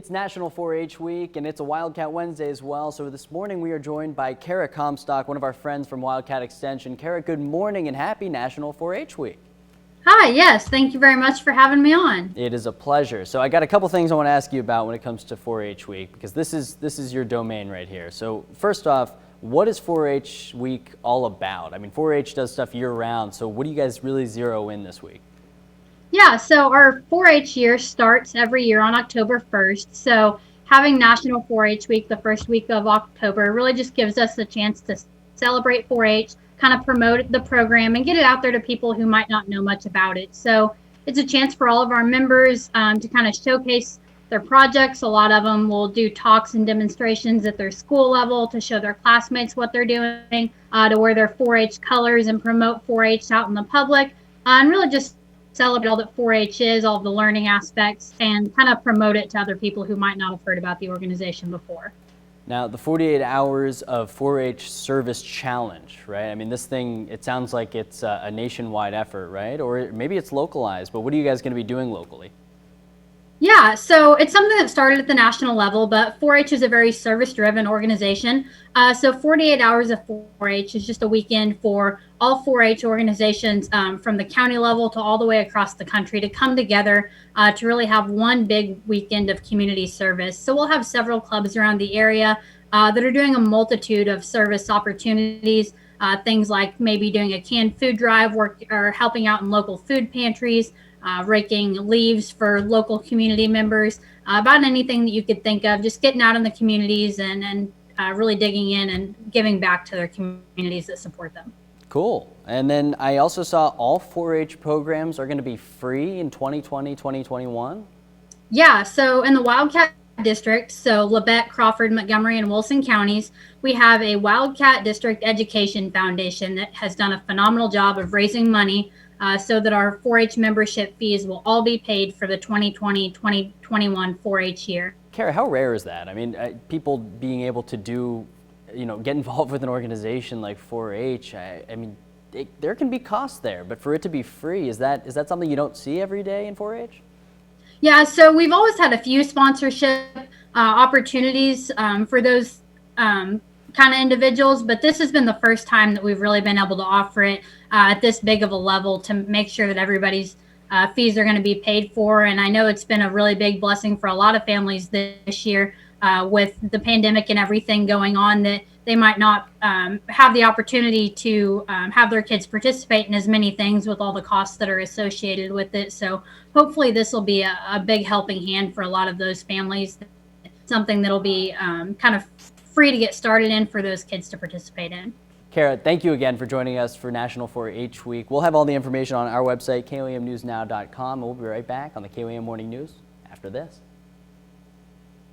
It's National 4-H Week and it's a Wildcat Wednesday as well. So this morning we are joined by Kara Comstock, one of our friends from Wildcat Extension. Kara, good morning and happy National 4-H Week. Hi, yes, thank you very much for having me on. It is a pleasure. So I got a couple things I want to ask you about when it comes to 4-H Week, because this is your domain right here. So first off, what is 4-H Week all about? I mean, 4-H does stuff year round, so what do you guys really zero in this week? Yeah, so our 4-H year starts every year on October 1st. So having National 4-H Week the first week of October really just gives us a chance to celebrate 4-H, kind of promote the program and get it out there to people who might not know much about it. So it's a chance for all of our members to kind of showcase their projects. A lot of them will do talks and demonstrations at their school level to show their classmates what they're doing, to wear their 4-H colors and promote 4-H out in the public, and really just celebrate all that 4-H is, all the learning aspects, and kind of promote it to other people who might not have heard about the organization before. Now, the 48 hours of 4-H service challenge, right? I mean, this thing, it sounds like it's a nationwide effort, right? Or maybe it's localized, but what are you guys going to be doing locally? Yeah, so it's something that started at the national level, but 4-H is a very service-driven organization. So 48 hours of 4-H is just a weekend for all 4-H organizations from the county level to all the way across the country to come together to really have one big weekend of community service. So we'll have several clubs around the area that are doing a multitude of service opportunities, things like maybe doing a canned food drive work or helping out in local food pantries, raking leaves for local community members, about anything that you could think of, just getting out in the communities and really digging in and giving back to their communities that support them. Cool. And then I also saw all 4-H programs are going to be free in 2020, 2021. Yeah, so in the Wildcat district, so Labette, Crawford, Montgomery, and Wilson counties, we have a Wildcat District Education Foundation that has done a phenomenal job of raising money so that our 4-H membership fees will all be paid for the 2020-2021 4-H year. Kara, how rare is that? I mean, people being able to do, get involved with an organization like 4-H, I mean, there can be costs there, but for it to be free, is that something you don't see every day in 4-H? Yeah, so we've always had a few sponsorship opportunities for those kind of individuals, but this has been the first time that we've really been able to offer it at this big of a level to make sure that everybody's fees are going to be paid for. And I know it's been a really big blessing for a lot of families this year with the pandemic and everything going on, that they might not have the opportunity to have their kids participate in as many things with all the costs that are associated with it. So hopefully this will be a big helping hand for a lot of those families, something that'll be kind of free to get started in for those kids to participate in. Kara, thank you again for joining us for National 4-H Week. We'll have all the information on our website, KOAMnewsnow.com, and we'll be right back on the KOAM Morning News after this.